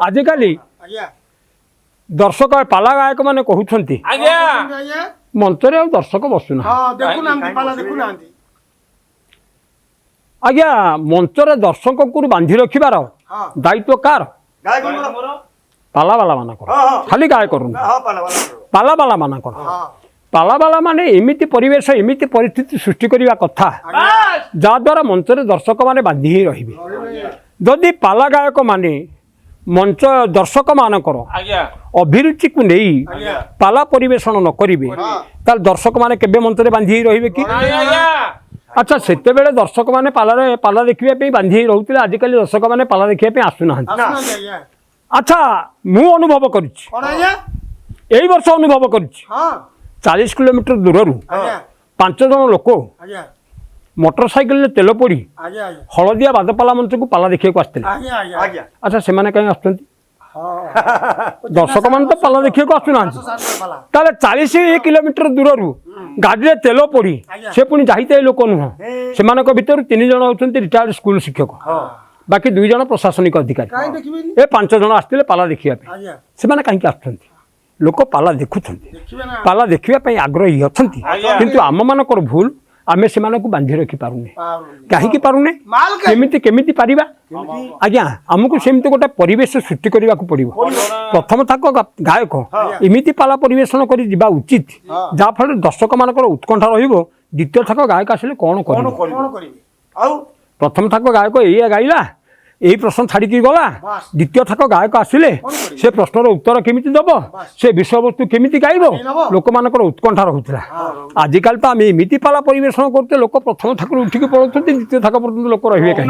आजिकल दर्शक पाला गायक मैंने कहते मंचर आ दर्शक बसुना आज्ञा मंचर दर्शक को बांधि रखिबार दायित्व कार पालावाला मान खाली गायक पालावाला मान पालावाला माने एमिति परिवेश एमिति परिस्थिति सृष्टि करने कथा जहाद्वारा मंचर दर्शक माने बांधि ही रहिबे जदि पाला गायक माने मंच दर्शक मानकर अभिरुचि को नहीं पाला परिवेशन न करिवे ताल दर्शक माने केबे मंच रे बांधि रहिबे कि अच्छा सेते बेले दर्शक माने पाला देखिबे पे बांधि रहउतिले आजिकल दर्शक माने पाला देखिबे पे आसुना अच्छा मु अनुभव करिछि एई वर्ष अनुभव करिछि 40 किलोमीटर दूर 5 जन लोक मोटरसाइकिल तेल पड़ी हलदिया बादपाला मंच को पाला देखा आसते अच्छा से कहीं दर्शक मान तो पाला देखा आसुना 40 किलोमीटर दूर गाड़ी तेल पड़ी से पुणी जाते लोक नुह से भितर 3 जन होती रिटायर्ड स्कूल शिक्षक बाकी 2 जन प्रशासनिक अधिकारी ए 5 जन आसते पाला देखा से कहीं आस लोक पाला देखुं पाला देखापी आग्रही अच्छा किंतु आम मानकर भूल आमे से बांधि रखी पारुने कहीं पारुने केमिति पारिबा आज्ञा आमको सेमती गोटे परिवेश सृष्टि करने को पड़ो प्रथम थाक गायक एमिति पाला परिवेशन कर जिबा उचित जहाँ फल दर्शक मानकर उत्कंठा रहिबो द्वितीय थाक गायक आसिले कौन प्रथम थाक गायक ये गाइला यही प्रश्न छाड़ी गला द्वितीय थाक गायक आसिले से प्रश्नर उत्तर केमिति दब से विषय वस्तु केमिति गाइब लोक मानकर उत्कंठा रहुतला आजिकल तो आम एमिति पाला परिवेशन करते लोक प्रथम थाक उठिक पड़ते द्वितीय थाक पर्यंत लोक रहिबे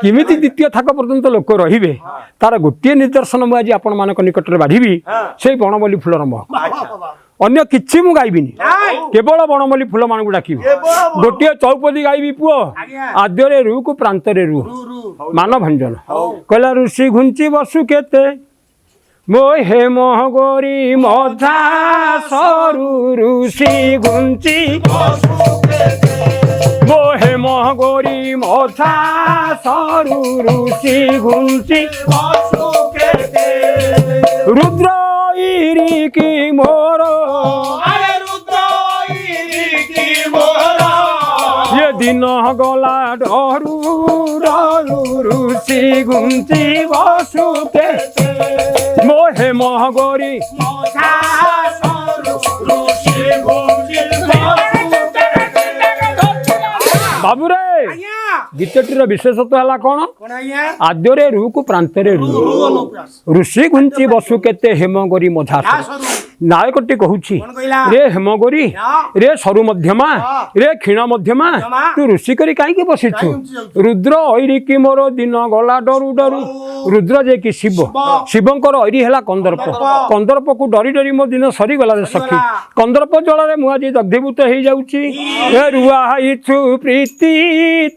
केमिति द्वितीय थाक पर्यंत लोक रहिबे तार गोटे निदर्शन मु आज आपण मानक निकट रे बाढ़ी से बनमल्ली फूलर मह अन्य किछि मु गाइबिनी केवल बनमल्ली फूल मान को डाकी गोटे चौपदी गाइबी पुओ आद्ୟରେ रू को प्रांतरे रू मान भंजन कहला ऋषि घुंची बसु केते मोहे मोह गोरी मधा सरू ऋषि घुंची मोहे मोह गोरी मधा सरू ऋषि घुंची रुद्र इरी की मोरो ये दिन गला डरू ऋषि घुंची बसुते मोहे मोह गोरी बाबूरे गीतटीर विशेषत्व है कौन आद्ୟରେ रू को प्रांतरे रू ऋषि घुंची बसु केते हेमगोरी मधा नायकटी कहूची रे हेमगोरी रे सरु मध्यमा रे क्षीण मध्यमा तू ऋषि करी कहीं बसीचु रुद्र ऐरी की मोर दिन गला डरू डरू रुद्र जे कि शिव शिवंकर ऐरी है कंदर्प कंदर्प को डरी डरी मो दिन सरी गला सखी कंदर्प जल मुझे दग्धीभूत हो जाऊँगी रुआईछु प्रीति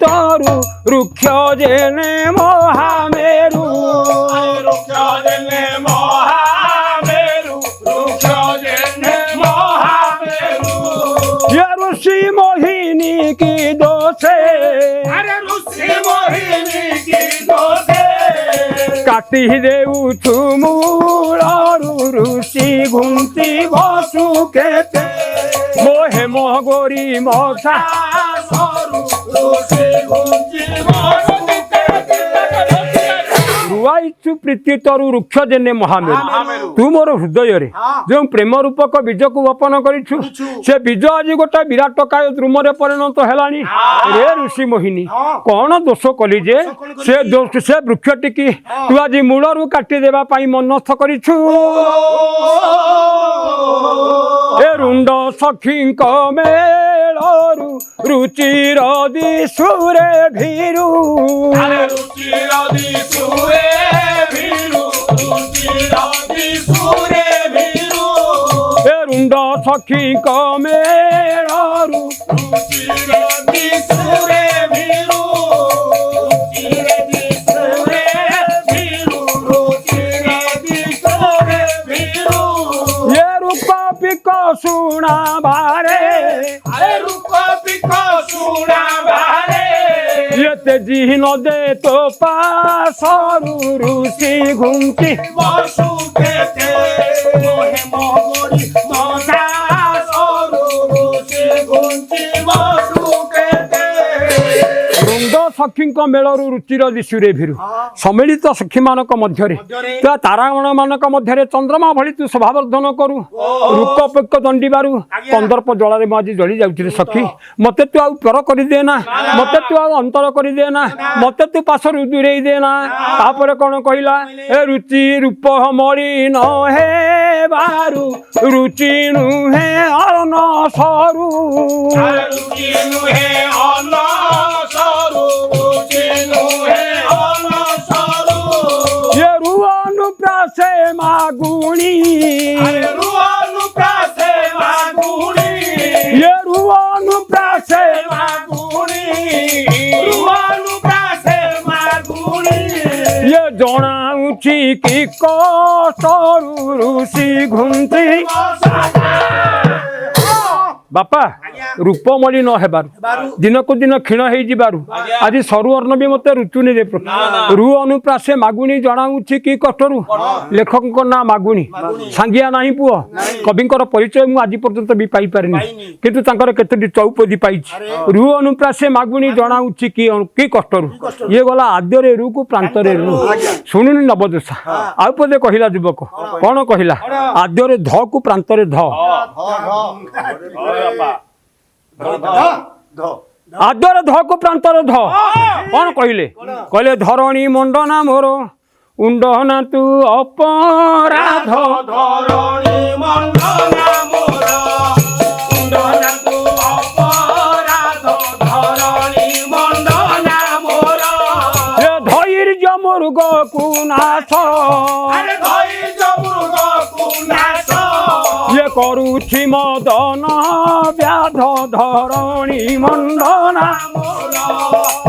तरू रुक्ष जेने महामेरु ऋषि मोहिनी की दोषे काटी देऊ मूलू ऋषि घुंची बसु केते मोहे मोह गोरी मोक्षा रुआईछु प्रीति तरु रुक्ष जेने महामेरु तू मोर हृदय रे जो प्रेम रूपक बीज को वपन करिछु से बीज आज गोटे विराट काय द्रुम रे परिणत हेलानी रे ऋषि मोहिनी कौन दोष कली जे से वृक्ष टिकी तू आज मूलरू काटी देबा पाई मनस्थ करिछु ए रुंड सखींक मेलरू रुचिर दिसुरे भीरू रुंड सखी कमेरू ये रूप पिक सुना बारे ये আজি নদে তো পাশরু ঋষি ঘুমটি বসুকেতে মোহে মগরি মজা সরু ঋষি ঘুমটি বসুকেতে বৃন্দ সখীଙ୍କ ମେଳରୁ ରୁଚିର ଦିଶୁରେ ଭିରୁ ସମ୍ମିଳିତ ସଖୀମାନଙ୍କ ମଧ୍ୟରେ ତାରାଗଣମାନଙ୍କ ମଧ୍ୟରେ ଚନ୍ଦ୍ରମା ଭଳି ତୁ ଶୋଭାବର୍ଦ୍ଧନ କରୁ ରୂପପକ୍ଷ ଦଣ୍ଡିବାରୁ କନ୍ଦର୍ପ ଜଳରେ ମୁଁ ଆଜି ଜଳି ଯାଉଥିଲି ସଖୀ ମୋତେ ତୁ ଆଉ ପର କରିଦେ ନା ମୋତେ ତୁ ଆଉ ଅନ୍ତର କରିଦେ ନା ମୋତେ ତୁ ପାଶରୁ ଦୂରେଇ ଦେ ନା ତାପରେ କ'ଣ କହିଲା ଏ ରୁଚି ରୂପ ମଳି ନ ହେବାରୁ ରୁଚି ନୁହେଁ ଅନ ସରୁ ରୁଚି ନୁହେଁ ଅନ ସରୁ ରୁଚି ନୁହେଁ ଅନ ସରୁ ରୁଅନୁ ପ୍ରାସେ ମାଗୁଣି ରୁଅନୁ ପ୍ରାସେ ମାଗୁଣି ରୁଅନୁ ପ୍ରାସେ ମାଗୁଣି ରୁଅନୁ ପ୍ରାସେ ମାଗୁଣି ଜଣାଉଛି କି କଷ୍ଟରୁ ଋଷି ଘୁଞ୍ଚି ବାପା ରୂପମଳି ନ ହେବାରୁ ଦିନକୁ ଦିନ କ୍ଷୀଣ ହେଇଯିବାରୁ ଆଜି ସରୁ ଅର୍ଣ୍ଣ ବି ମୋତେ ରୁଚୁନି ରେ ରୁ ଅନୁପ୍ରାସେ ମାଗୁଣି ଜଣାଉଛି କି କଷ୍ଟରୁ ଲେଖକଙ୍କ ନାଁ ମାଗୁଣି ସାଙ୍ଗିଆ ନାହିଁ ପୁଅ କବିଙ୍କର ପରିଚୟ ମୁଁ ଆଜି ପର୍ଯ୍ୟନ୍ତ ବି ପାଇପାରିନି କିନ୍ତୁ ତାଙ୍କର କେତୋଟି ଚୌପଦୀ ପାଇଛି ରୁ ଅନୁପ୍ରାସେ ମାଗୁଣି ଜଣାଉଛି କି କଷ୍ଟରୁ ଇଏ ଗଲା ଆଦ୍ୟରେ ରୁକୁ ପ୍ରାନ୍ତରେ ରୁ ଶୁଣୁନି ନବଦୋଷା ଆଉ ପଦେ କହିଲା ଯୁବକ କ'ଣ କହିଲା ଆଦ୍ୟରେ ଧକୁ ପ୍ରାନ୍ତରେ ଧ ଆଦ୍ୟରେ ଧକୁ ପ୍ରାନ୍ତରେ ଧ କ'ଣ କହିଲେ କହିଲେ ଧରଣୀ ମଣ୍ଡନା ମୋର ଉଣ୍ଡନା ତୁ ଅପରାଧ ଧରଣୀ ମଣ୍ଡନା ମୋର ଉଣ୍ଡନା ତୁ ଅପରାଧ ଧରଣୀ ମଣ୍ଡନା ମୋର ଧୈର୍ଯ୍ୟ ମୃଗକୁ ନାଶ ଧୈର୍ଯ୍ୟ ମୃଗକୁ ନାଶ ଇଏ କରୁଛି ମଦନ ବ୍ୟାଧ ଧରଣୀ ମଣ୍ଡନା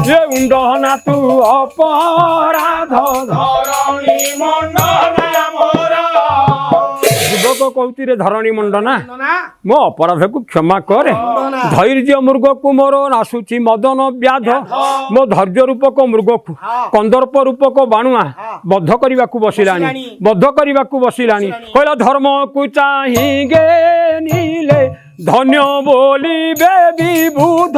ଏ ଉଣ୍ଡନା ତୁ ଅପରାଧ ଧରଣୀ ମଣ୍ଡନା ମୋର ଯୁବକ କହୁଛି ରେ ଧରଣୀ ମଣ୍ଡନା ମୋ ଅପରାଧକୁ କ୍ଷମା କରେ ଧୈର୍ଯ୍ୟ ମୃଗକୁ ମୋର ନାଶୁଛି ମଦନ ବ୍ୟାଧ ମୋ ଧୈର୍ଯ୍ୟ ରୂପକ ମୃଗକୁ କନ୍ଦର୍ପ ରୂପକ ବାଣୁଆ ବଦ୍ଧ କରିବାକୁ ବସିଲାଣି କହିଲା ଧର୍ମକୁ ଚାହିଁ ଗେନିଲେ ଧନ୍ୟ ବୋଲିବେ ବିବୁଧ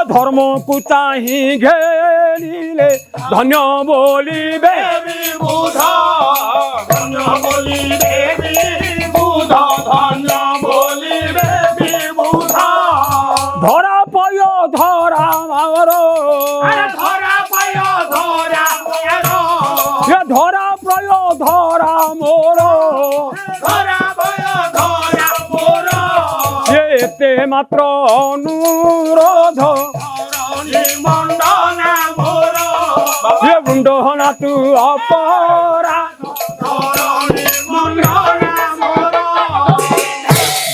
ଧର୍ମକୁ ଚାହିଁ ଘେରିଲେ ଧନ୍ୟ ବୋଲିବେ ଧରା ପୟ ଧରା ମାର ଧରା ପ୍ରୟ ଧରା ମୋର ଏତେ ମାତ୍ର ଅନୁରୋଧ ମୁଣ୍ଡନା ତୁ ଅପରାଧ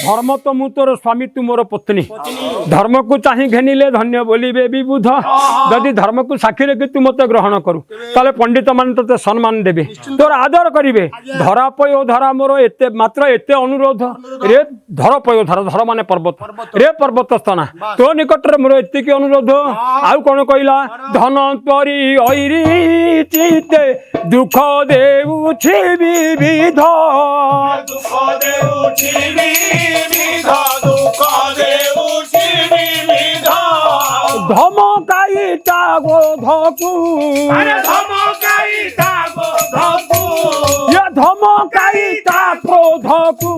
ଧର୍ମ ତ ମୁଁ ତୋର ସ୍ୱାମୀ ତୁ ମୋର ପତ୍ନୀ ଧର୍ମକୁ ଚାହିଁ ଘେନିଲେ ଧନ୍ୟ ବୋଲିବେ ବିବୁଧ ଯଦି ଧର୍ମକୁ ସାକ୍ଷୀ ରଖି ତୁ ମୋତେ ଗ୍ରହଣ କରୁ ତାହେଲେ ପଣ୍ଡିତ ମାନେ ତୋତେ ସମ୍ମାନ ଦେବେ ତୋର ଆଦର କରିବେ ଧରା ପୟ ଧରା ମୋର ଏତେ ମାତ୍ର ଏତେ ଅନୁରୋଧ ରେ ଧର ପୟ ଧର ମାନେ ପର୍ବତ ରେ ପର୍ବତ ସ୍ତନା ତୋ ନିକଟରେ ମୋର ଏତିକି ଅନୁରୋଧ ଆଉ କ'ଣ କହିଲା ଧନ ପରି ଐରି ଚିତେ ଦୁଃଖ ଦେଉଛି ବିବିଧ ଧମକାଇତା ଗୋଧକୁ ଧମକାଇତା କ୍ରୋଧକୁ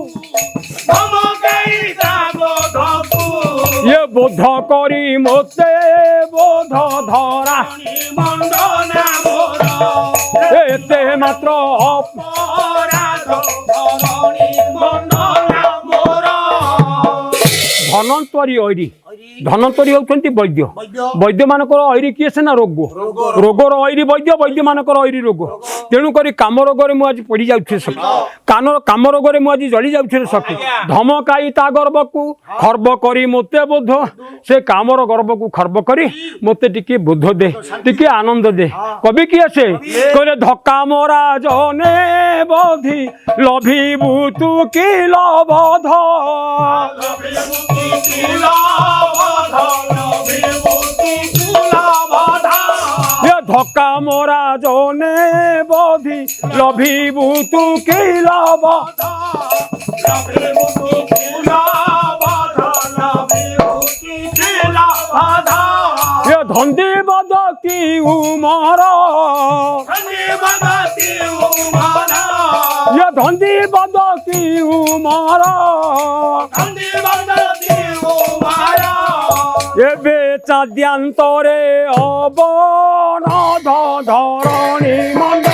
ଇଏ ବୋଧ କରି ମୋତେ ବୋଧ ଧରା ଏତେ ମାତ୍ର ଧନନ୍ତରୀ ଐରି ଧନନ୍ତରୀ ହେଉଛନ୍ତି ବୈଦ୍ୟ ବୈଦ୍ୟ ମାନଙ୍କର ଐରି କିଏ ସିନା ରୋଗର ଐରି ବୈଦ୍ୟ ମାନଙ୍କର ଐରି ରୋଗ तेणु करी काम रोगरे मु आज पड़ी जाउछि सखी काम रोगरे मु आज जली जाउछि सखी धमकाई ता गर्व को खर्ब करी मते बोध से कामर गर्व को खर्ब करी मते टिके बोध दे टिके आनंद दे कवि किए से कहले धक्का मोरा जने बोधि लभिबु तू की लबध धक्का मोरा जने बोधि लभिबु तू की लबध धंदी बदती उमर ये धंदी बदती उमर एबे चाद्यांतरे अबनध धरणी मंड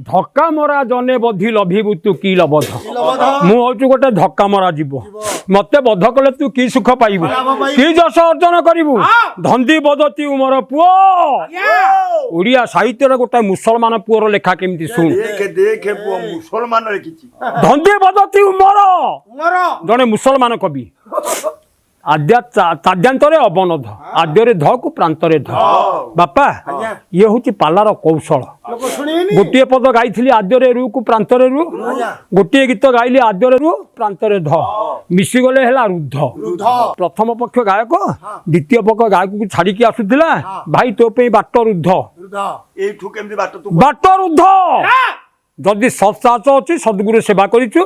धक्का मरा जने बधी लभिबु तू की लबध मु हूँ गोटे धक्का मरा जीव मते बध कले तू की सुख पाइबु की जस अर्जन करिबु धंदी बदती उमर पुओ ओडिया साहित्य गोटे मुसलमान पुओर लेखा केमती सुन देखे पुओ मुसलमान रे किछि धंदी बदती उमर जने मुसलमान कवि ताद्यांतरे अबनध आद्ୟରେ ध को प्रांतरे ध बापा ये हूँ पालार कौशल गोटे पद गाई आद्ୟରେ रु को प्रांतरे रु गोटे गीत गाइली आद्ୟରେ रु प्रांतरे ध मिशीगले है रुद्ध प्रथम पक्ष गायक द्वितीय पक्ष गायक को छाड़ी आसुला भाई तो बाट रुद्ध बाट रुद्ध जदि सत्साच अच्छी सद्गुरु सेवा करिछु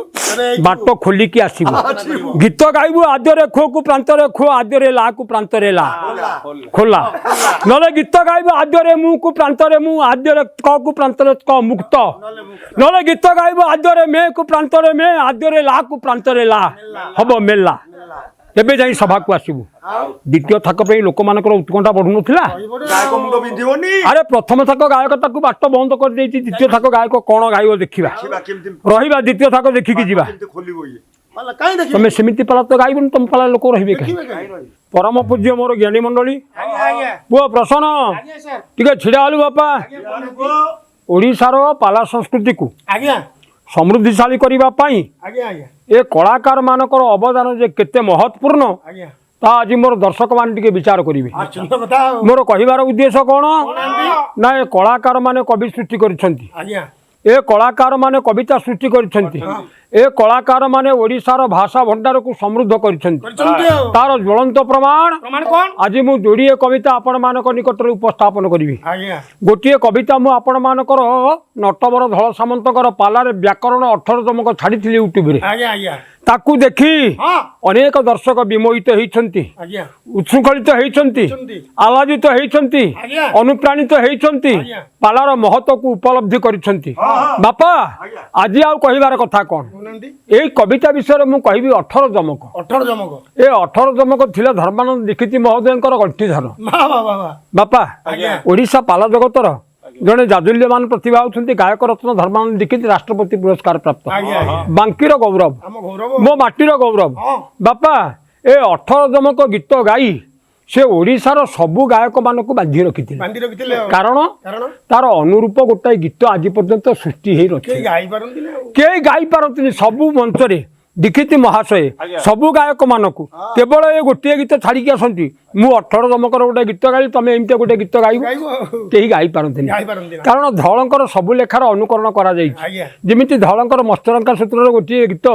बाट खोलिकी आसबू गीत गाइबू आद्ୟରେ खो को प्रांतरे खो आद्ୟରେ ला को प्रांतरे ला खोला नले गीत गाइबू आद्ୟରେ मु को प्रांतरे मु आद्ୟରେ क को प्रांतरे क मुक्त नले गीत गाइबू आद्ୟରେ मे को प्रांतरे मे आद्ୟରେ ला को प्रांतरे ला हबो मेला तेबे जाई सभा को आसबू द्वितीय थाक पे लोक मानकर उत्कंठा बढ़ु नथिला अरे प्रथम थाक गायक ताकू बाट बंद कर देछि द्वितीय थाक गायक कोन गाइबो देखिबा रहिबा द्वितीय थाक देखिकी जिबा तमे समिति पाला तो गाइबन तुम पाला लोक रहिबे परम पूज्य मोर ज्ञानी मंडली पुओ प्रसन्न टिके छिड़ा आलु बापा ओडिसार पाला संस्कृति को समृद्धिशाली करबा पाई ए कलाकार मानकर अवदान जे केते महत्वपूर्ण ता आज मोर दर्शक मान टिके विचार करिवे मोर कहिबार उद्देश्य कोन ना ए कलाकार माने कवि सृष्टि करिसंती ए कलाकार माने कविता सृष्टि करिसंती ए कलाकार माने ओडिसार भाषा भंडार को समृद्ध करिसंती तार ज्वलंत प्रमाण आज मु जोड़िए कविता आपण मानक निकट उपस्थापन करिवि गोटिए कविता मु आपण मानकर नटवर धळ सामंतकर पालारे व्याकरण 18 जमक छाड़ी यूट्यूब रे ताकू देखी अनेक दर्शक विमोहित होइछंती उत्सुखलित होइछंती आलादित होइछंती अनुप्राणित होइछंती पालार महत्व को उपलब्धि करिछंती बापा आज आउ कहिबार कथा कोन ए कविता विषय मु कहिबी 18 जमक ए 18 जमक थिला धर्मानंद दीक्षित महोदयंकर गंठीधर बापा ओडिशा पाला जगतर जड़े जाजुल्यमान प्रतिभा होती गायक रत्न धर्मानंद दीक्षित राष्ट्रपति पुरस्कार प्राप्त बांकीर गौरव मो माटीर गौरव बापा ए 18 जमक गीत गाई से ओडिशार सबु गायक मान को बांधी रखी कारण तार अनुरूप गोटाए गीत आज पर्यंत सृष्टि हो रही गाई पारती सबु मंच रे दीक्षित महाशय सबु गायक मानक केवल ये गोटे गीत छाड़ी आसती मु 18 जमकर गोटे गीत गाई तमें एमती गोटे गीत गाइब कहीं गाई पारती कारण धलंकर सबु लेखार अनुकरण करमिति धलंकर मस्तरंका सूत्र गोटे गीत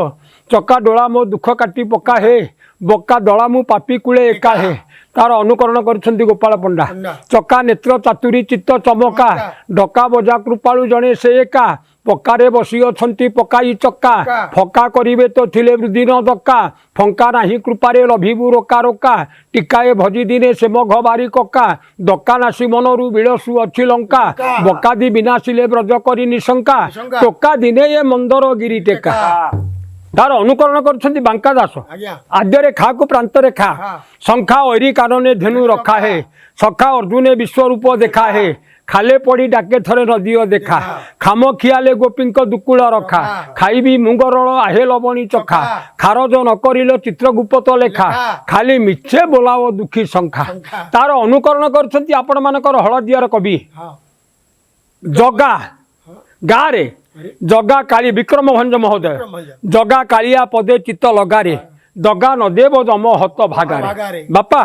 चक्का डोला मो दुख काटी पका हे बक्का दला मु पापी कूले एका हे तार अनुकरण कर गोपाल पंडा चक्का नेत्र चातुरी चित्त चमका डका बजा कृपालु जने से एका पक्कारे बसी अछंती पकाई चक्का फका करिवे तो थिले वृद्धि न दक्का फंका नाही कृपारे लभिबु रोका रोका टिकाए भजी दिने से मघ बारी कक्का दक्का नासी मनरु बिलसु अच्छी लंका बकादी विनाशिले ब्रज करी निशंका टोका दिने ये मंदर गिरी टेका तार अनुकरण करछन्ति बांका दास आज्ञा आद्यरे खा को प्रांतरे खा हाँ। शंखा ऐरी कानने धेनु रखा है सखा अर्जुने विश्वरूप देखा है खाले पड़ी डाके थरे नदियो देखा खाम खियाले गोपींक दुकुल रखा खाइबी मुंगरल आहे लबणी चखा खारज न करिल चित्रगुप्त लेखा खाली मिछे बोलाओ दुखी शंखा तार अनुकरण करछन्ति आपण मानकर हळदियार कवि हाँ जगा गारे जगा काली विक्रम भंज महोदय जगा कालिया पदे चित्त लगारे दगा न देव जम हत भागारे भागारे। बापा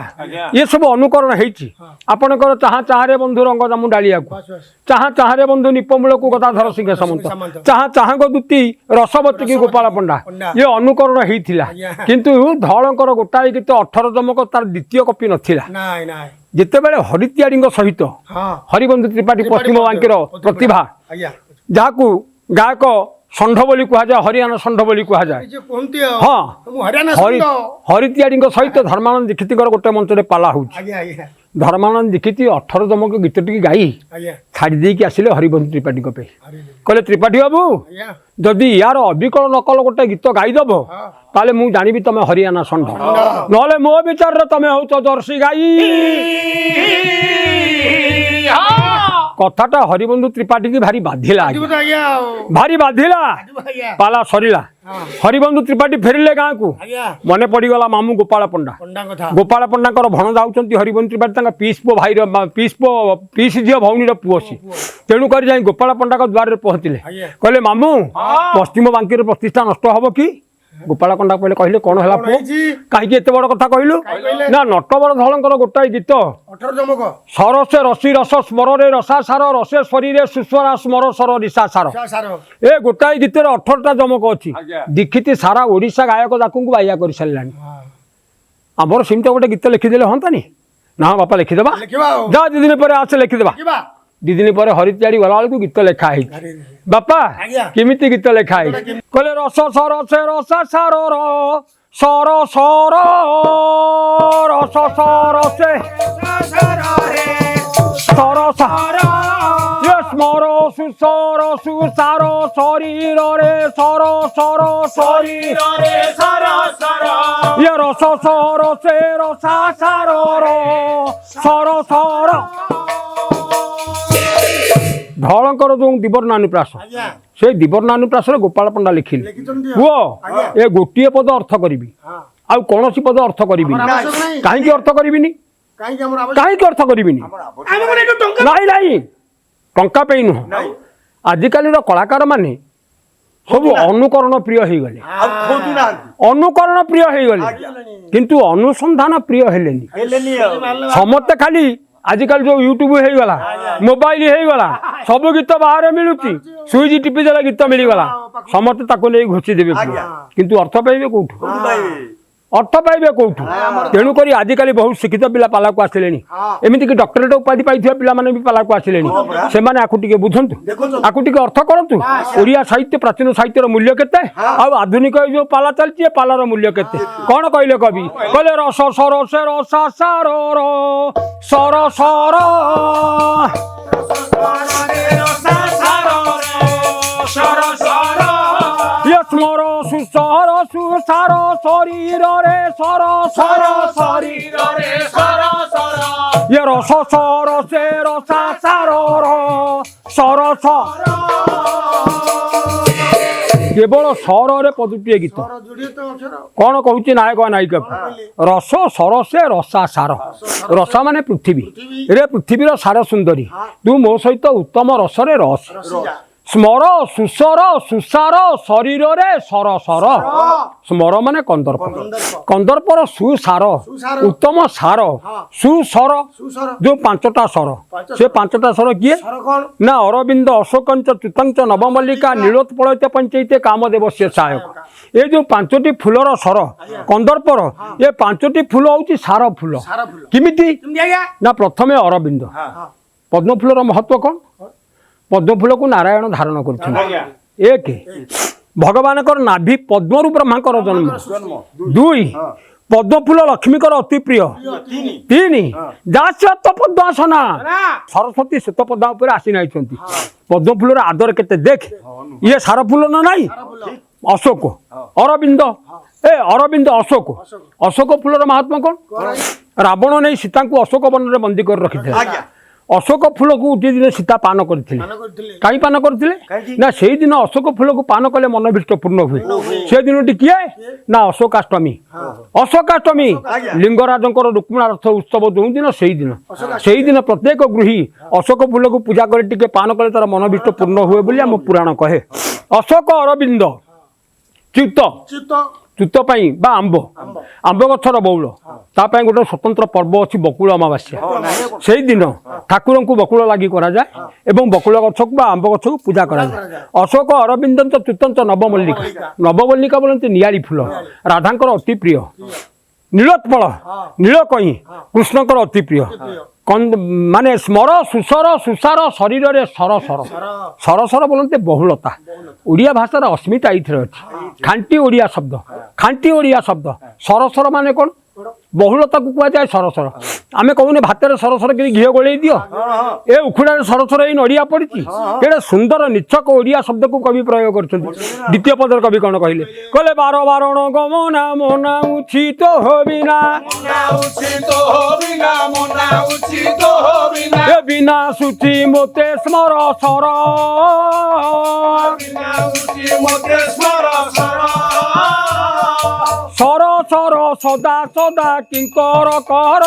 ये सब अनुकरण हेछि आपणकर चाहा चाहरे बंधु रंग जामु डालिया को बस बस चाहा चाहरे बंधु निपमूल को गदाधर सिंह सामंत चाहा चाहा दुती रसवती की गोपाल पंडा ये अनुकरण हेइथिला किंतु धौलंकर गोटाई गीत 18 जमक तार द्वितीय कपि नथिला नाई नाई जेतेबेले हरित्याडींग सहित हाँ हरिबंधु त्रिपाठी पश्चिम बांकीर प्रतिभा आज्ञा जहाकू गायक षंढ बोली कहुए हरियाणा षंढ बोली कहुए ये कहंती हाँ हम हरियाणा हरि सुंदर हरित्याडींग सहित धर्मानंद दीक्षित गोटे मंचरे पाला होउछि आज्ञा आज्ञा धर्मानंद दीक्षित 18 जमक गीत टी गाई आज्ञा छाड़ी देकी आसिले हरिबंधु त्रिपाठी पे अरे कहले त्रिपाठी बाबू आज्ञा जदि यार अविकल नकल गोटे गीत गाईदेव हाँ ताले मु जानिबी तमे हरियाणा षंढ नले मो विचार रे तमे होउछ जर्सी गाई कथाटा हरिबंधु त्रिपाठी की भारी बाधिला आज्ञा आज्ञा भारी बाधिला आज्ञा पाला सरिला हाँ हरिबंधु त्रिपाठी फेरिले गाँ को आज्ञा मने पड़गला मामू गोपाल पंडा पंडा कथा गोपाल पंडा भण जाऊँच हरिबंधु त्रिपाठी पीस पो भाई पीस झील भौणी पुओ सी तेणुक जा गोपाल पंडा द्वार पहुँचले आज्ञा कहले मामू पश्चिम बांकी प्रतिष्ठा नष्ट हम कि गोपाल पंडा कहले कहले कौन है पुओ कहीं एत बड़ कथा कहलु ना नटवर धलंकर गोटाए गीत 18 जमक सरसे रसी रस स्मर रे रसा सार रसे शरीर सुस्वरा स्मर सर रिसा सार सार ए गोटाए गीत 18टा जमक अच्छी दीक्षित सारा ओडिशा गायक जाकू बाया कर सारा हाँ आमर सेमती गोटे गीत लिखिदेले हंतानी ना बापा लिखिदेबा लिखिबा जा 2 दिन पर आसे लिखिदेबा लिखिबा 2 दिन पर हरित्याड़ी गला बेलू गीत लेखा है अरे बापा आज्ञा। केमिति गीत लेखा है कहले रस सर से रसा सार सर सर रस सर से सर सार ये स्मर सुसर सुसार शरीर रे सर सर शरीर ये रस सर से रसा सार सर सर धौलंकर जो दिबरनानुप्रास आज्ञा से दिबरनानुप्रास गोपाल पंडा लिखिले लिखिचंदी पुओ ए गोटे पद अर्थ करी हाँ आउ कौन पद अर्थ करी आवश्यक नहीं कहीं अर्थ करी काहे कि हमर आवश्यक कहीं अर्थ करी आमे कोन एटो टंका नाई नाई टंका पे नुह आजिकल कलाकार माने सब अनुकरण प्रिय हो गले अनुकरण प्रिय हो गले किंतु अनुसंधान प्रिय हेलेनी समस्ते खाली आजिकल जो यूट्यूब हो गला मोबाइल हो गला सब गीत बाहर मिलुची सुईज टिपी देला गीत मिलगला समस्ते ताको नहीं घोषी देवे किंतु अर्थ पाइबे कोठु अर्थ पाइबे कोठु तेणुक आजिकल बहुत शिक्षित पिला पाला को आसिले एमती कि डॉक्टरेट उपाधि पाई पिला माने भी पाला को आसिले से आकु टिके बुझंतु आकु टिके अर्थ करंतु ओडिया साहित्य प्राचीन साहित्यर मूल्य केते आ आधुनिक जो पाला चलची पालार मूल्य केते कौन कहले कवि कहले रस सर से रसा सार सर सर ये स्मर सुसर सुसार शरीर रे सर सर शरीर ये रस सर से रसा सार सर सर केवल सर रे पदुटिए गीत जोड़ी तो अक्षर कौन कहूँ नायक नायिका को रस सर से रसा सार रसा माने पृथ्वी रे पृथ्वीर सार सुंदरी तू मो सहित उत्तम रसरे रस स्मर सुसर सुसार शरीर रे सर सर स्मर माने कंदर्प कंदर्पर सुसार उत्तम सार सुसर सुसर जो 5टा सर से 5टा सर किए सर कौन ना अरविंद अशोकंच च्युतंच नवमल्लिका नीलोत्पलैत पंचैते कामदेव से सहायक ये जो 5टी फूलर सर कंदर्पर ये 5टी फूल हूँ सार फूल सारा फूल किमिति तुम आज्ञा ना प्रथमे अरविंद हां पद्म फूलर महत्व कौन पद्म फूल को नारायण धारण कर एक भगवान नाभि पद्म ब्रह्मा जन्म 2 पद्म फूल लक्ष्मी अति प्रिय 3 जात पद्मासना सरस्वती श्वेत पद्मा आसी ना पद्म फूलर आदर केते देख ये सार फूल ना नाई ଅଶୋକ ଅରବିନ୍ଦ ଅରବିନ୍ଦ ଅଶୋକ ଅଶୋକ ଫୁଲର ମହାତ୍ମା କ'ଣ? ରାବଣ ନେଇ ସୀତାଙ୍କୁ ଅଶୋକ ବନରେ ବନ୍ଦୀ କରି ରଖିଥିଲେ। ଅଶୋକ ଫୁଲକୁ ଗୋଟିଏ ଦିନ ସୀତା ପାନ କରିଥିଲେ। କାହିଁ ପାନ କରିଥିଲେ? ନା ସେଇଦିନ ଅଶୋକ ଫୁଲକୁ ପାନ କଲେ ମନୋଭୀଷ୍ଟ ପୂର୍ଣ୍ଣ ହୁଏ। ସେ ଦିନଟି କିଏ? ନା ଅଶୋକାଷ୍ଟମୀ। ଅଶୋକାଷ୍ଟମୀ ଲିଙ୍ଗରାଜଙ୍କର ରୁକ୍ମିଣାରଥ ଉତ୍ସବ ଯେଉଁଦିନ ସେଇଦିନ ପ୍ରତ୍ୟେକ ଗୃହୀ ଅଶୋକ ଫୁଲକୁ ପୂଜା କରି ଟିକେ ପାନ କଲେ ତାର ମନୋଭୀଷ୍ଟ ପୂର୍ଣ୍ଣ ହୁଏ ବୋଲି ଆମ ପୁରାଣ କହେ। ଅଶୋକ ଅରବିନ୍ଦ ଚ୍ୟୁତ ପାଇଁ ବା ଆମ୍ବ ଗଛର ବଉଳ ତା ପାଇଁ ଗୋଟେ ସ୍ୱତନ୍ତ୍ର ପର୍ବ ଅଛି ବକୁଳ ଅମାବାସ୍ୟା। ସେଇଦିନ ଠାକୁରଙ୍କୁ ବକୁଳ ଲାଗି କରାଯାଏ ଏବଂ ବକୁଳ ଗଛକୁ ବା ଆମ୍ବ ଗଛକୁ ପୂଜା କରାଯାଏ। ଅଶୋକ ଅରବିନ୍ଦନ୍ତ ଚ୍ୟୁତଞ୍ଚ ନବମଲ୍ଲିକା ବୋଲନ୍ତି ନିଆଳି ଫୁଲ ରାଧାଙ୍କର ଅତି ପ୍ରିୟ। ନୀଳୋତ୍ପଳ ନୀଳକଇଁ କୃଷ୍ଣଙ୍କର ଅତି ପ୍ରିୟ। ମାନେ ସ୍ମର ସୁସର ସୁସାର ଶରୀରରେ ସରସର ବୋଲନ୍ତି ବହୁଳତା। ଓଡ଼ିଆ ଭାଷାର ଅସ୍ମିତା ଏଇଥିରେ ଅଛି। ଖାଣ୍ଟି ଓଡ଼ିଆ ଶବ୍ଦ ସରସର ମାନେ କ'ଣ? ବହୁଳତାକୁ କୁହାଯାଏ ସରସର। ଆମେ କହୁନେ ଭାତରେ ସରସର କରି ଘିଅ ଗୋଳେଇ ଦିଅ, ଏ ଉଖୁଡ଼ାରେ ସରସର ଏଇ ନଡ଼ିଆ ପଡ଼ିଛି। କେଡ଼େ ସୁନ୍ଦର ନିଚ୍ଛକ ଓଡ଼ିଆ ଶବ୍ଦକୁ କବି ପ୍ରୟୋଗ କରିଛନ୍ତି। ଦ୍ୱିତୀୟ ପଦରେ କବି କ'ଣ କହିଲେ? କହିଲେ ବାର ବାରଣ ଗମନା ମନା ଉଚିତ ହବିନା ଏ ବିନା ସୁଚି ମୋତେ ସ୍ମର ସର ସର ସଦା ସଦା କିଙ୍କର କର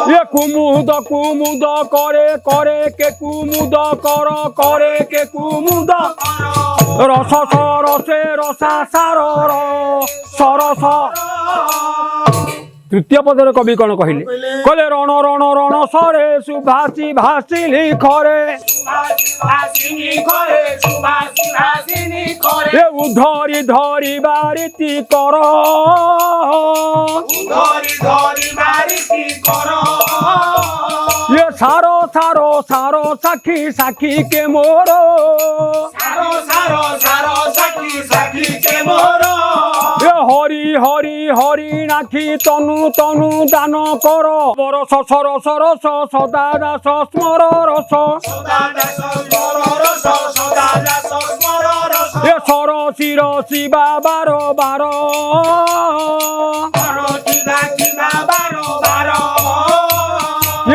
ଏ କୁମୁଦ କରେ କେ କୁମୁଦ করে কে কুমুদ রস সরসে রসা সারর সরস। তৃতীয় পদরে কবি কোন কহিলে? কলে রণ রণ রণ সরে সুভাষি ভাষি লিখরে এ উধরি ধরি বাড়িতি কর এ সারো সারো সারো সাক্ষী সাক্ষী কে মোর এ হরি হরি হরি নাখি তনু তনু দান কর বরস সরস রস সদা দাস স্মর রস এ সর শির শিবা বার বার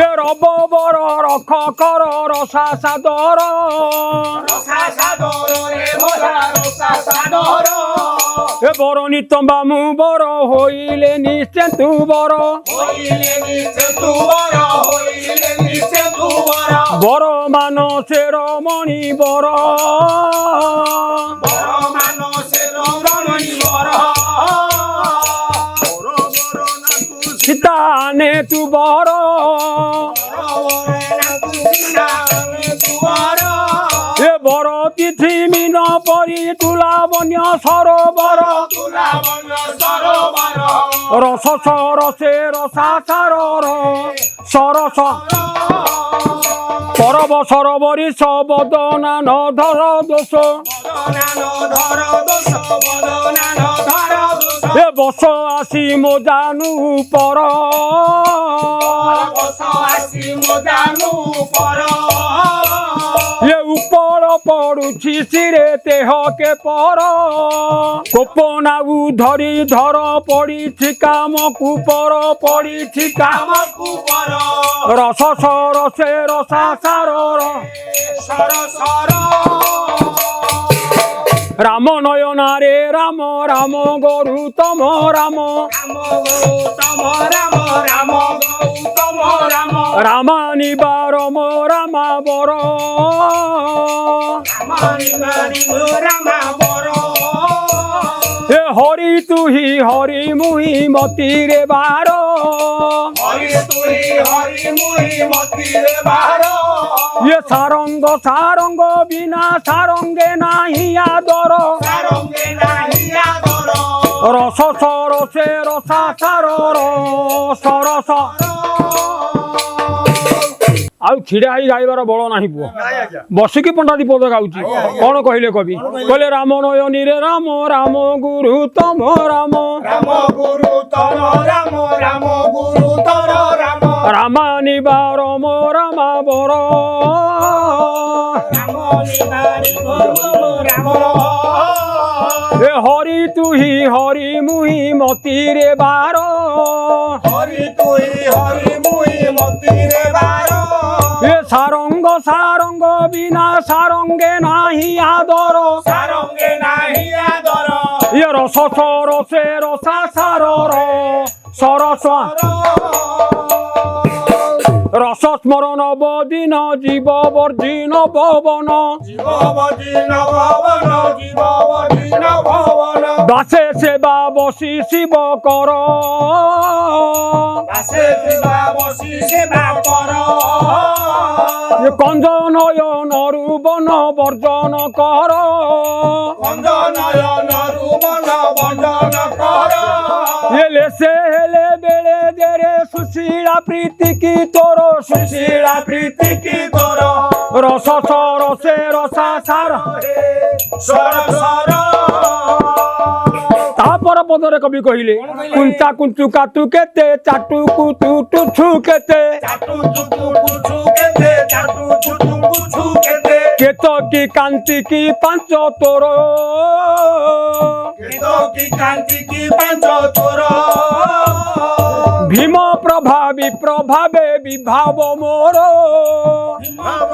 এ রব বর রখ কর রসা সাদর এ বর নিতম্বা মু বর হইলে নিশ্চেতু বর বর মানসের মণি বর সীতানে তু বর এ বর তিথি মিন পরি তুলাবন্য সরোবর রস সরসে রসা সারর সরস পরব সরবরি সবদনা নধর দোষ এ বস আসি মোজানু পর এ উপর পড়ুছি শিরে তেহকে পর গোপনাউ ধরি ধর পড়িছি কামকু পর পড়িছি কামকু পর রস সরসে রসা সারর রাম নয়নারে রাম রাম গৌতম রাম রামানিবার রামা বর এ হরি তুহি হরি মুহি মতিরে বার এ সারঙ্গ সারঙ্গ বিনা সারঙ্গে নাহি আদর রস সরসে রসা সারর সরস। ଆଉ ଛିଡ଼ା ହେଇ ଗାଇବାର ବଳ ନାହିଁ ପୁଅ, ବସିକି ପଣ୍ଡାତି ପଦ ଗାଉଛି। କ'ଣ କହିଲେ କବି? କହିଲେ ରାମ ନୟନୀରେ ରାମ ରାମ ଗୁରୁ ତମ ରାମ ରାମାନିବାର ମୋ ରାମା ବର ଏ ହରି ତୁହି ହରି ମୁହି ମତିରେ ବାର ହରି ତୁଇ ହରି ମୁଇ ମତିରେ ବାର ଏ ସାରଙ୍ଗ ବିନା ସାରଙ୍ଗେ ନାହିଁ ଆଦର ସାରଙ୍ଗେ ନାହିଁ ଆଦର ଏ ରସ ରସେ ରସା ସାରର ସରସ ରସ ସ୍ମରଣ ବଦିନ ଜୀବ ବର୍ଜିନ ପବନ জীব বদিন ভবন জীব বদিন ভবন দাসে সেবা বসি শিব কর দাসে সেবা বসি সেবা কর এ কঞ্জ নয়নরু বন বর্জন কর কন্দ নয়ন রুবন বন্দন কর এলে সে হেলে বেড়ে দেরে সুশীলা প্রীতি কি তোর সুশীলা প্রীতি কি তোর রস রসে রসা সার সর সর তাপর পদরে কবি কহিলে কুঞ্চা কুঞ্চু কাতু কেতে চাটু কুতু টুছু কেতে চাটু চুটু কুছু কেতে চাটু চুটু কুছু কেতে কেত কি কান্তি কি পাঞ্চ তোর কেত কি কান্তি কি পাঞ্চ তোর ভীম প্রভাবী প্রভাবে বিভাব মোর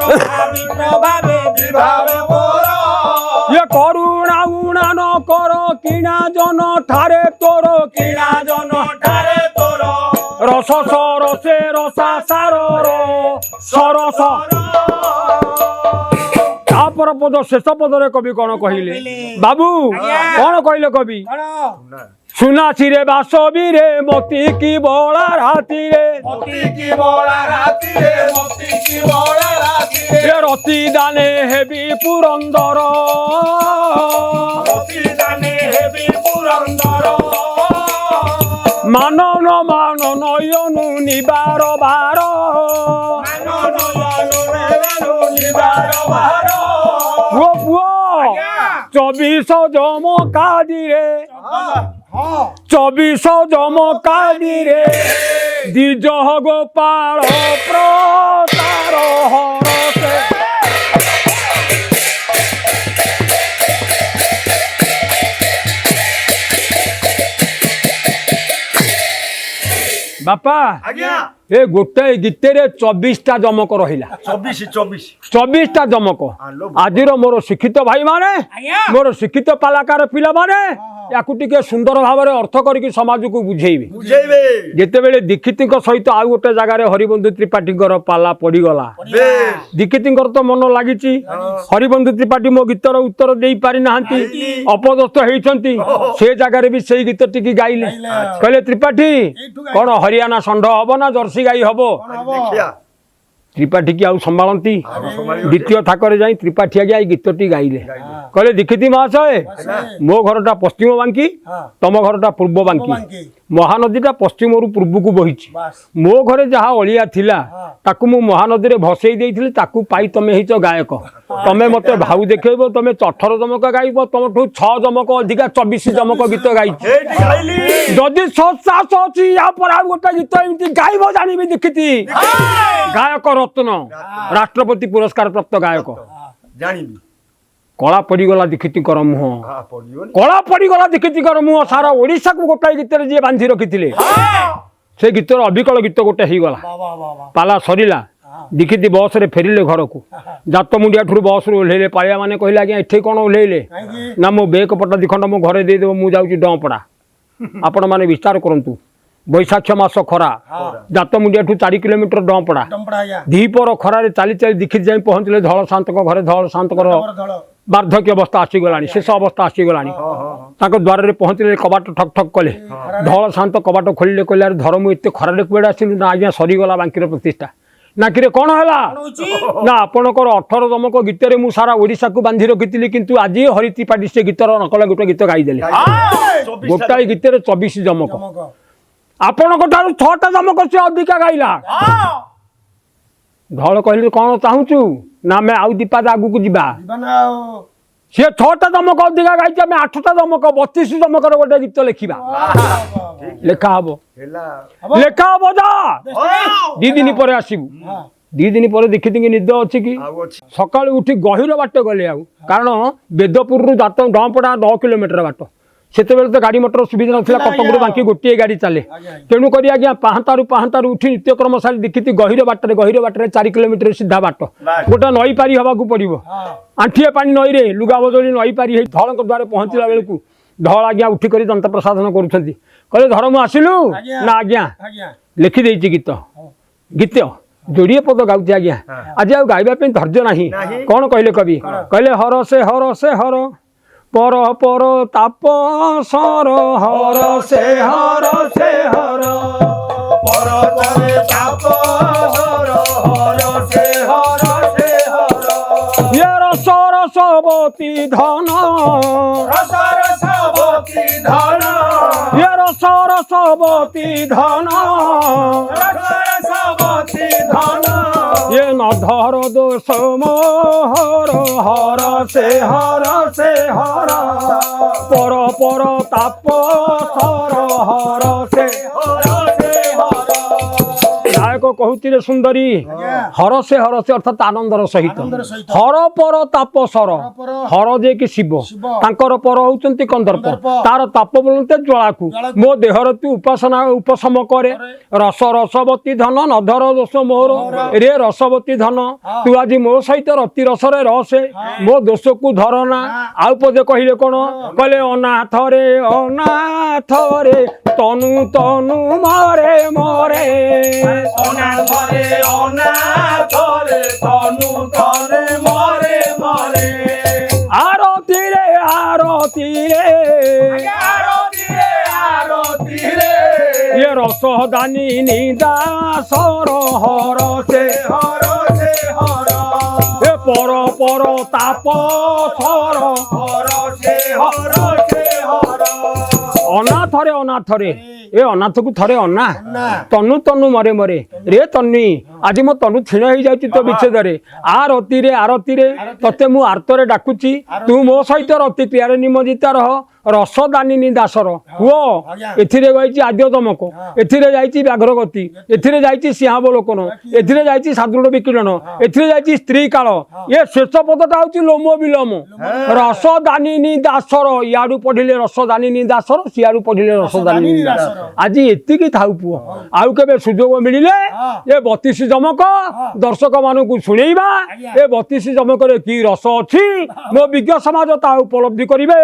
প্রভাবী প্রভাবে বিভাব মোর এ করুণা উণা ন কর কিনা জন ঠারে তোর কিনা জন ঠারে তোর রস রসে রসা সারর সরস তাপর পদ শেষ পদরে কবি কোন কহিলে বাবু কোন কহিলে কবি সুনাচিরে বাসবীরে মতি কি বলা রাতিরে মতি কি বলা রাতিরে মতি কি বলা রাতিরে এ রতি দানে হেবি পুরন্দর মতি জানে হেবি পুরন্দর মানন মান নয়নু নিবার বার মানন জানু নেবানু নিবার ভার পুয় পুয় 24 জমকাদিরে 24 জমকাদিরে দ্বিজ গোপাল প্রতার হরসে বাপা আজ্ঞা এ গোটাଏ ଗୀତରେ 24ଟା ଜମକ ରହିଲା 24ଟା ଜମକ ଆଜିର ମୋର ଶିକ୍ଷିତ ଭାଇମାନେ ମୋର ଶିକ୍ଷିତ ପାଲାକାର ପିଲାମାନେ ୟାକୁ ଟିକେ ସୁନ୍ଦର ଭାବରେ ଅର୍ଥ କରିକି ସମାଜକୁ ବୁଝେଇବେ ବୁଝେଇବେ ଯେତେବେଳେ ଦୀକ୍ଷିତଙ୍କ ସହିତ ଆଉ ଗୋଟେ ଜାଗାରେ ହରିବନ୍ଧୁ ତ୍ରିପାଠୀଙ୍କର ପାଲା ପଡ଼ିଗଲା ଦୀକ୍ଷିତଙ୍କର ତ ମନ ଲାଗିଛି ହରିବନ୍ଧୁ ତ୍ରିପାଠୀ ମୋ ଗୀତର ଉତ୍ତର ଦେଇ ପାରିନାହାନ୍ତି ଅପଦସ୍ଥ ହେଇଛନ୍ତି ସେ ଜାଗାରେ ବି ସେଇ ଗୀତଟିକି ଗାଇଲେ କହିଲେ ତ୍ରିପାଠୀ କଣ ହରିୟାଣା ଷଣ୍ଢ ହବ ନା ଜର୍ସି ଗାଈ ହବ ଦେଖିଆ ତ୍ରିପାଠୀ କି ଆଉ ସମ୍ଭାଳନ୍ତି ଦ୍ୱିତୀୟ ଥାକରେ ଯାଇ ତ୍ରିପାଠୀ ଆଜ୍ଞା ଏଇ ଗୀତଟି ଗାଇଲେ କହିଲେ ଦୀକ୍ଷିତ ମହାଶୟ ମୋ ଘରଟା ପଶ୍ଚିମ ବାଙ୍କି ତମ ଘରଟା ପୂର୍ବ ବାଙ୍କି ମହାନଦୀଟା ପଶ୍ଚିମରୁ ପୂର୍ବକୁ ବହିଛି ମୋ ଘରେ ଯାହା ଅଳିଆ ଥିଲା ତାକୁ ମୁଁ ମହାନଦୀରେ ଭସେଇ ଦେଇଥିଲି ତାକୁ ପାଇ ତମେ ହେଇଛ ଗାୟକ ତମେ ମତେ ଭାଉ ଦେଖେଇବ ତମେ 18 ଜମକ ଗାଇବ ତମଠୁ 6 ଜମକ ଅଧିକା 24 ଜମକ ଗୀତ ଗାଇଛି ଏଇଠି ଗାଇଲି ଯଦି ସତ୍ସାହସ ଅଛି ୟା ପରେ ଆଉ ଗୋଟେ ଗୀତ ଏମିତି ଗାଇବ ଜାଣିବି ଦୀକ୍ଷିତ ଗାୟକ ରତ୍ନ ରାଷ୍ଟ୍ରପତି ପୁରସ୍କାର ପ୍ରାପ୍ତ ଗାୟକ ଜାଣିବି କଳା ପଡ଼ିଗଲା ଦୀକ୍ଷିତଙ୍କର ମୁହଁ ପଡ଼ିବନି କଳା ପଡ଼ିଗଲା ଦୀକ୍ଷିତଙ୍କର ମୁହଁ ସାରା ଓଡ଼ିଶାକୁ ଗୋଟାଏ ଗୀତରେ ଯିଏ ବାନ୍ଧି ରଖିଥିଲେ ସେ ଗୀତର ଅବିକଳ ଗୀତ ଗୋଟେ ହେଇଗଲା ପାଲା ସରିଲା ଦୀକ୍ଷିତ ବସରେ ଫେରିଲେ ଘରକୁ ଜାତମୁଣ୍ଡିଆ ଠାରୁ ବସରୁ ଓହ୍ଲେଇଲେ ପାଳିଆ ମାନେ କହିଲେ ଆଜ୍ଞା ଏଠି କ'ଣ ଓହ୍ଲେଇଲେ ନା ମୋ ବେକ ପଟା ଦିଖଣ୍ଡ ମୋ ଘରେ ଦେଇଦେବ ମୁଁ ଯାଉଛି ଡଁପଡ଼ା ଆପଣମାନେ ବିସ୍ତାର କରନ୍ତୁ ବୈଶାଖ ମାସ ଖରା ଜାତମୁଣ୍ଡିଆଠୁ 4 କିଲୋମିଟର ଡଁପଡ଼ା ଦ୍ୱିପହର ଖରାରେ ଚାଲି ଚାଲି ଦୀକ୍ଷିତ ଯାଇ ପହଞ୍ଚିଲେ ଧଳଶାନ୍ତଙ୍କ ଘରେ ଧଳଶାନ୍ତଙ୍କର ବାର୍ଦ୍ଧକ୍ୟ ଅବସ୍ଥା ଆସିଗଲାଣି ଶେଷ ଅବସ୍ଥା ଆସିଗଲାଣି ତାଙ୍କ ଦ୍ୱାରରେ ପହଞ୍ଚିଲେ କବାଟ ଠକ୍ ଠକ୍ କଲେ ଧଳଶାନ୍ତ କବାଟ ଖୋଲିଲେ କହିଲେ ଆରେ ଧର ମୁଁ ଏତେ ଖରାରେ କୁଆଡ଼େ ଆସିଲି ନା ଆଜ୍ଞା ସରିଗଲା ବାଙ୍କିର ପ୍ରତିଷ୍ଠା ନାକିରେ କ'ଣ ହେଲା ନା ଆପଣଙ୍କର 18 ଜମକ ଗୀତରେ ମୁଁ ସାରା ଓଡ଼ିଶାକୁ ବାନ୍ଧି ରଖିଥିଲି କିନ୍ତୁ ଆଜି ହରି ତ୍ରିପାଠୀ ସେ ଗୀତର ନକଲ ଗୋଟେ ଗୀତ ଗାଇଦେଲେ ଗୋଟାଏ ଗୀତରେ 24 ଜମକ ଆପଣଙ୍କ ଠାରୁ 6ଟା ଜମକ ସେ ଅଧିକା ଗାଇଲା ଧଳ କହିଲେ କ'ଣ ଚାହୁଁଛୁ ନା ଆମେ ଆଉ ଦିପାଦ ଆଗକୁ ଯିବା ସେ 6ଟା ଜମକ ଅଧିକା ଗାଇଛି ଆମେ 8ଟା ଜମକ 32 ଜମକର ଗୋଟେ ଗୀତ ଲେଖିବା ଲେଖା ହବ ଲେଖା ହବ ଯା 2 ଦିନ ପରେ ଆସିବୁ 2 दिन पर देखी निद अच्छी कि ଆଉ ଅଛି ସକାଳୁ ଉଠି ଗହିର ବାଟ ଗଲେ ଆଉ କାରଣ ବେଦପୁରରୁ ଡଁପଡ଼ା 10 କିଲୋମିଟର ବାଟ ସେତେବେଳେ ତ ଗାଡ଼ି ମଟର ସୁବିଧା ନଥିଲା କଟକରୁ ବାଙ୍କି ଗୋଟିଏ ଗାଡ଼ି ଚାଲେ ତେଣୁକରି ଆଜ୍ଞା ପାହାନ୍ତାରୁ ଉଠି ନିତ୍ୟକ୍ରମ ସାରି ଦେଖିଛି ଗହିର ବାଟରେ 4 କିଲୋମିଟର ସିଧା ବାଟ ଗୋଟେ ନଈ ପାରି ହେବାକୁ ପଡ଼ିବ ଆଣ୍ଠିଏ ପାଣି ନଈରେ ଲୁଗା ବଦଳି ନଈ ପାରି ହେଇ ଧଳଙ୍କ ଦ୍ୱାରେ ପହଞ୍ଚିଲା ବେଳକୁ ଧଳ ଆଜ୍ଞା ଉଠିକରି ଦନ୍ତ ପ୍ରସାଦନ କରୁଛନ୍ତି କହିଲେ ଧର ମୁଁ ଆସିଲୁ ନା ଆଜ୍ଞା ଲେଖିଦେଇଛି ଗୀତ ଯୋଡ଼ିଏ ପଦ ଗାଉଛି ଆଜ୍ଞା ଆଜି ଆଉ ଗାଇବା ପାଇଁ ଧୈର୍ଯ୍ୟ ନାହିଁ କ'ଣ କହିଲେ କବି କହିଲେ ହର ସେ ହର ପର ତାପ ସର ହର ସେ ହର ପରତରେ ତାପ ହର ହର ସେ ହର ଇଏ ରସବତୀ ଧନ ରସବତୀ ଧନ ଇଏ ରସବତୀ ଧନ ରସବତୀ ଧନ ଇଏ ନଧର ଦୋଷ ମୋହର ହର ସେ ହର ପର ତାପ ସର ହର ସେ ନାୟକ କହୁଛି ରେ ସୁନ୍ଦରୀ ହରସେ ଅର୍ଥାତ୍ ଆନନ୍ଦର ସହିତ ହର ପର ତାପ ସର ହର ଯେ କି ଶିବ ତାଙ୍କର ପର ହଉଛନ୍ତି କନ୍ଦର୍ପ ତାର ତାପ ବୋଲନ୍ତେ ଜ୍ୱାଳାକୁ ମୋ ଦେହର ତୁ ଉପଶମ କରେ ରସବତୀ ଧନ ନଧର ଦୋଷ ମୋର ରେ ରସବତୀ ଧନ ତୁ ଆଜି ମୋ ସହିତ ରତି ରସରେ ରସେ ମୋ ଦୋଷକୁ ଧରନା ଆଉ ପଦେ କହିଲେ କ'ଣ କହିଲେ ଅନାଥରେ ତନୁ ମରେ ଅନାଥରେ ତନୁ ମରେ ଆରତିରେ ଇଏ ରସଦାନୀ ନିଦାସର ହର ସେ ଏ ପର ତାପ ସର ଅନାଥରେ ଏ ଅନାଥକୁ ଥରେ ଅନା ତନୁ ମରେ ରେ ତନ୍ନି ଆଜି ମୋ ତନୁ କ୍ଷୀଣ ହେଇଯାଉଛି ତୋ ବିଚ୍ଛେଦରେ ଆରତିରେ ତତେ ମୁଁ ଆର୍ତରେ ଡାକୁଛି ତୁ ମୋ ସହିତ ରତି କ୍ରିୟାରେ ନିମଜ୍ଜିତ ରହ ରସଦାନିନୀ ଦାସର ପୁଅ ଏଥିରେ ଯାଇଛି ଆଦ୍ୟ ଦମକ ଏଥିରେ ଯାଇଛି ବ୍ୟାଘ୍ରଗତି ଏଥିରେ ଯାଇଛି ସିଂହାବଲୋକନ ଏଥିରେ ଯାଇଛି ସାଦୃଢ଼ ବିକିରଣ ଏଥିରେ ଯାଇଛି ସ୍ତ୍ରୀ କାଳ ଏ ଶେଷ ପଦଟା ହଉଛି ଲୋମ ବିଲୋମ ରସଦାନିନୀ ଦାସର ଇଆଡୁ ପଢିଲେ ରସଦାନିନୀ ଦାସର ସିଆଡୁ ପଢିଲେ ରସଦାନିନୀ ଦାସର ଆଜି ଏତିକି ଥାଉ ପୁଅ ଆଉ କେବେ ସୁଯୋଗ ମିଳିଲେ ଏ 32 ଯମକ ଦର୍ଶକ ମାନଙ୍କୁ ଶୁଣେଇବା ଏ 32 ଯମକରେ କି ରସ ଅଛି ମୋ ବିଜ୍ଞ ସମାଜ ତାହା ଉପଲବ୍ଧି କରିବେ।